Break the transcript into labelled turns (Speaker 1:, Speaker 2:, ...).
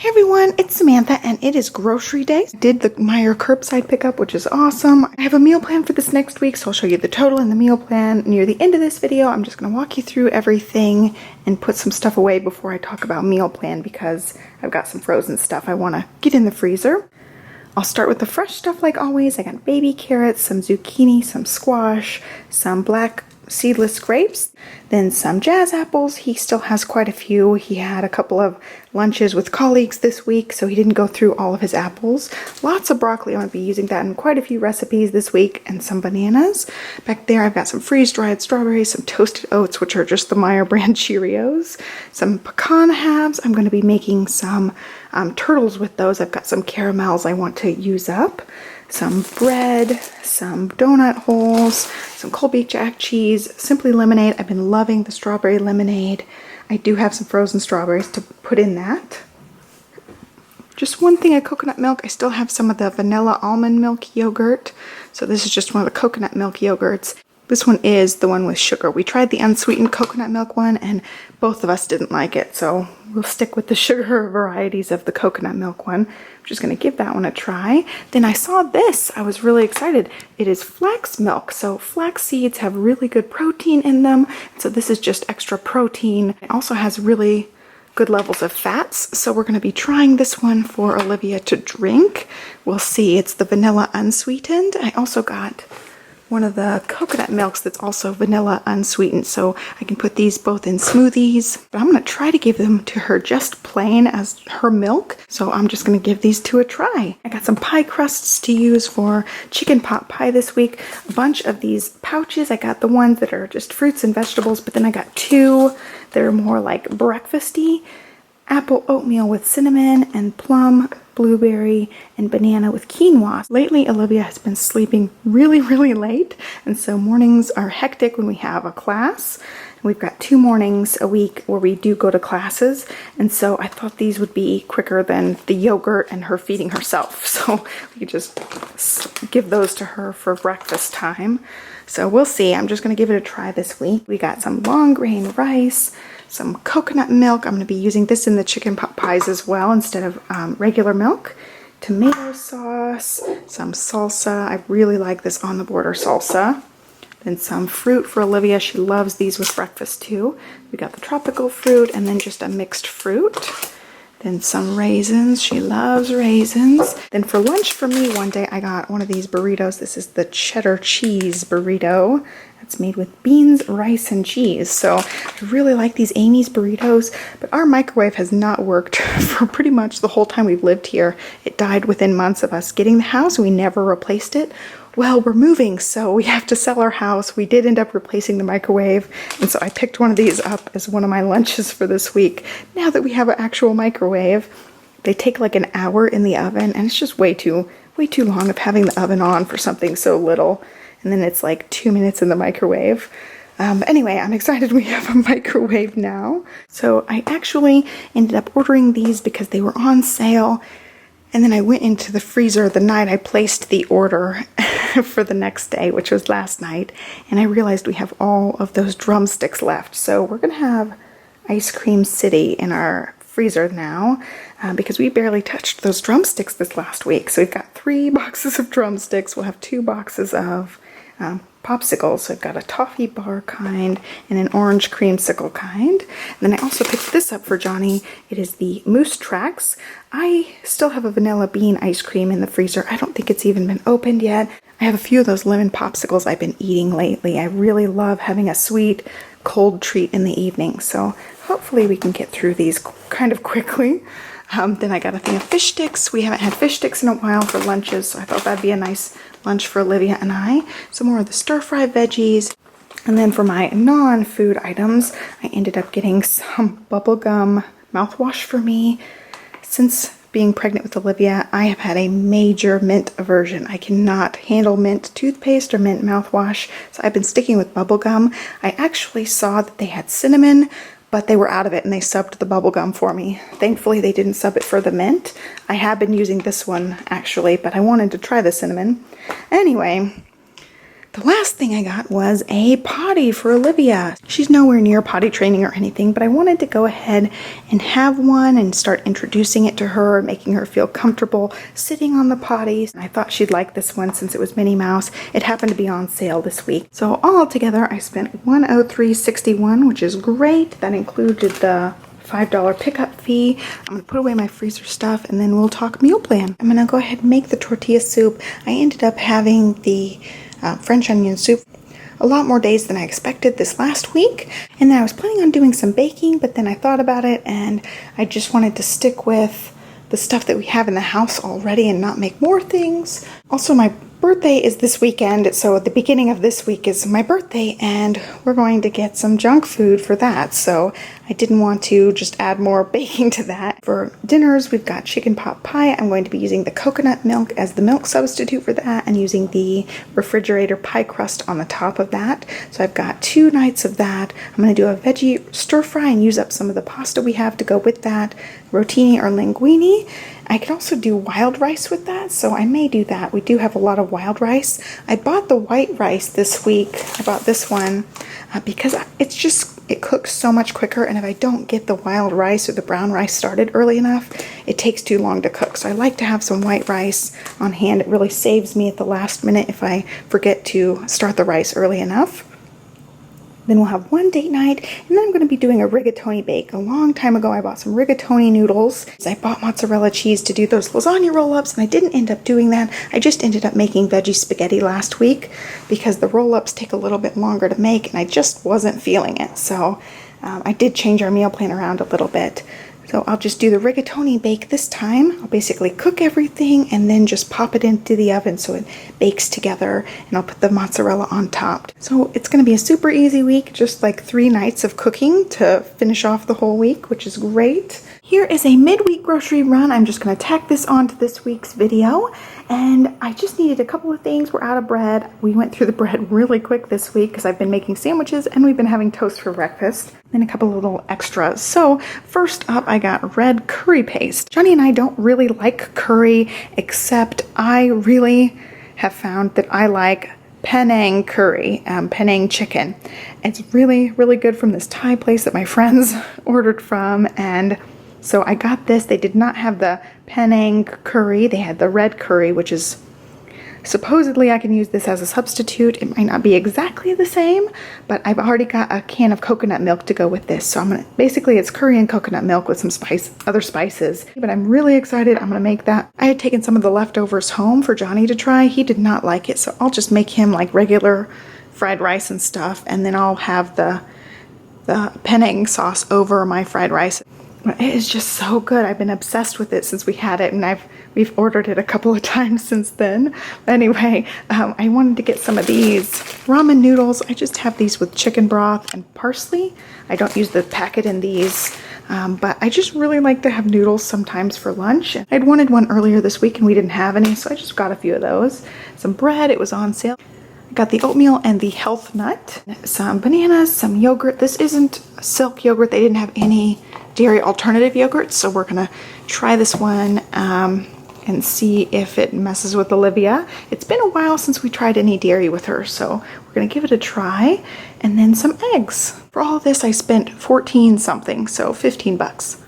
Speaker 1: Everyone, it's Samantha and it is grocery day. I did the Meijer curbside pickup, which is awesome. I have a meal plan for this next week, so I'll show you the total and the meal plan near the end of this video. I'm just going to walk you through everything and put some stuff away before I talk about meal plan because I've got some frozen stuff I want to get in the freezer. I'll start with the fresh stuff like always. I got baby carrots, some zucchini, some squash, some black seedless grapes, then some jazz apples. He still has quite a few. He had a couple of lunches with colleagues this week, so he didn't go through all of his apples. Lots of broccoli. I'm going to be using that in quite a few recipes this week, and some bananas. Back there I've got some freeze-dried strawberries, some toasted oats, which are just the Meijer brand Cheerios, some pecan halves. I'm going to be making some turtles with those. I've got some caramels I want to use up, some bread, some donut holes, some Colby Jack cheese, Simply lemonade. I've been loving the strawberry lemonade. I do have some frozen strawberries to put in that. Just one thing of coconut milk. I still have some of the vanilla almond milk yogurt. So this is just one of the coconut milk yogurts. This one is the one with sugar. We tried the unsweetened coconut milk one and both of us didn't like it. So we'll stick with the sugar varieties of the coconut milk one. I'm just going to give that one a try. Then I saw this. I was really excited. It is flax milk. So flax seeds have really good protein in them. So this is just extra protein. It also has really good levels of fats. So we're going to be trying this one for Olivia to drink. We'll see. It's the vanilla unsweetened. I also got one of the coconut milks that's also vanilla unsweetened, so I can put these both in smoothies. But I'm going to try to give them to her just plain as her milk, so I'm just going to give these two a try. I got some pie crusts to use for chicken pot pie this week. A bunch of these pouches. I got the ones that are just fruits and vegetables, but then I got two that are more like breakfasty. Apple oatmeal with cinnamon and plum, blueberry, and banana with quinoa. Lately, Olivia has been sleeping really late, and so mornings are hectic when we have a class. We've got 2 mornings a week where we do go to classes, and so I thought these would be quicker than the yogurt and her feeding herself. So we could just give those to her for breakfast time. So we'll see. I'm just going to give it a try this week. We got some long grain rice, some coconut milk. I'm going to be using this in the chicken pot pies as well instead of regular milk. Tomato sauce, some salsa. I really like this on the border salsa. Then some fruit for Olivia. She loves these with breakfast too. We got the tropical fruit and then just a mixed fruit. Then some raisins. She loves raisins. Then for lunch for me one day I got one of these burritos. This is the cheddar cheese burrito. It's made with beans, rice, and cheese. So I really like these Amy's burritos, but our microwave has not worked for pretty much the whole time we've lived here. It died within months of us getting the house. We never replaced it. Well, we're moving, so we have to sell our house. We did end up replacing the microwave, and so I picked one of these up as one of my lunches for this week. Now that we have an actual microwave, they take like an hour in the oven, and it's just way too long of having the oven on for something so little. And then it's like 2 minutes in the microwave. Anyway, I'm excited we have a microwave now. So I actually ended up ordering these because they were on sale. And then I went into the freezer the night I placed the order for the next day, which was last night. And I realized we have all of those drumsticks left. So we're going to have Ice Cream City in our freezer now because we barely touched those drumsticks this last week. So we've got 3 boxes of drumsticks. We'll have 2 boxes of popsicles. So I've got a toffee bar kind and an orange creamsicle kind. And then I also picked this up for Johnny. It is the Moose Tracks. I still have a vanilla bean ice cream in the freezer. I don't think it's even been opened yet. I have a few of those lemon popsicles I've been eating lately. I really love having a sweet, cold treat in the evening. So hopefully we can get through these kind of quickly. Then I got a thing of fish sticks. We haven't had fish sticks in a while for lunches, so I thought that'd be a nice lunch for Olivia and I. Some more of the stir-fry veggies. And then for my non-food items, I ended up getting some bubblegum mouthwash for me. Since being pregnant with Olivia, I have had a major mint aversion. I cannot handle mint toothpaste or mint mouthwash, so I've been sticking with bubblegum. I actually saw that they had cinnamon, but they were out of it and they subbed the bubblegum for me. Thankfully, they didn't sub it for the mint. I have been using this one actually, but I wanted to try the cinnamon. Anyway, The last thing I got was a potty for Olivia. She's nowhere near potty training or anything, but I wanted to go ahead and have one and start introducing it to her, making her feel comfortable sitting on the potty. I thought she'd like this one since it was Minnie Mouse. It happened to be on sale this week. So all together, I spent $103.61, which is great. That included the $5 pickup fee. I'm gonna put away my freezer stuff and then we'll talk meal plan. I'm gonna go ahead and make the tortilla soup. I ended up having the French onion soup a lot more days than I expected this last week. And then I was planning on doing some baking, but then I thought about it and I just wanted to stick with the stuff that we have in the house already and not make more things. Also, my birthday is this weekend, so at the beginning of this week is my birthday and we're going to get some junk food for that, so I didn't want to just add more baking to that. For dinners, we've got chicken pot pie. I'm going to be using the coconut milk as the milk substitute for that and using the refrigerator pie crust on the top of that. So I've got 2 nights of that. I'm going to do a veggie stir fry and use up some of the pasta we have to go with that, rotini or linguine. I could also do wild rice with that, so I may do that. We do have a lot of wild rice. I bought the white rice this week. I bought this one because it cooks so much quicker, and if I don't get the wild rice or the brown rice started early enough, it takes too long to cook. So I like to have some white rice on hand. It really saves me at the last minute if I forget to start the rice early enough. Then we'll have one date night, and then I'm going to be doing a rigatoni bake. A long time ago, I bought some rigatoni noodles. I bought mozzarella cheese to do those lasagna roll-ups, and I didn't end up doing that. I just ended up making veggie spaghetti last week because the roll-ups take a little bit longer to make, and I just wasn't feeling it. So I did change our meal plan around a little bit. So I'll just do the rigatoni bake this time. I'll basically cook everything and then just pop it into the oven so it bakes together, and I'll put the mozzarella on top. So it's gonna be a super easy week, just like 3 nights of cooking to finish off the whole week, which is great. Here is a midweek grocery run. I'm just gonna tack this on to this week's video. And I just needed a couple of things. We're out of bread. We went through the bread really quick this week because I've been making sandwiches and we've been having toast for breakfast. Then a couple of little extras. So first up, I got red curry paste. Johnny and I don't really like curry, except I really have found that I like Penang curry, Penang chicken. It's really, really good from this Thai place that my friends ordered from, and so I got this. They did not have the Penang curry. They had the red curry, which is supposedly I can use this as a substitute. It might not be exactly the same, but I've already got a can of coconut milk to go with this. So basically it's curry and coconut milk with some other spices. But I'm really excited. I'm gonna make that. I had taken some of the leftovers home for Johnny to try. He did not like it, so I'll just make him like regular fried rice and stuff, and then I'll have the Penang sauce over my fried rice. It is just so good. I've been obsessed with it since we had it, and we've ordered it a couple of times since then. Anyway, I wanted to get some of these ramen noodles. I just have these with chicken broth and parsley. I don't use the packet in these, but I just really like to have noodles sometimes for lunch. I'd wanted one earlier this week and we didn't have any, so I just got a few of those. Some bread, it was on sale. I got the oatmeal and the health nut, some bananas, some yogurt. This isn't silk yogurt. They didn't have any dairy alternative yogurt, so we're gonna try this one and see if it messes with Olivia. It's been a while since we tried any dairy with her, so we're gonna give it a try. And then some eggs. For all of this, I spent 14 something, so 15 bucks.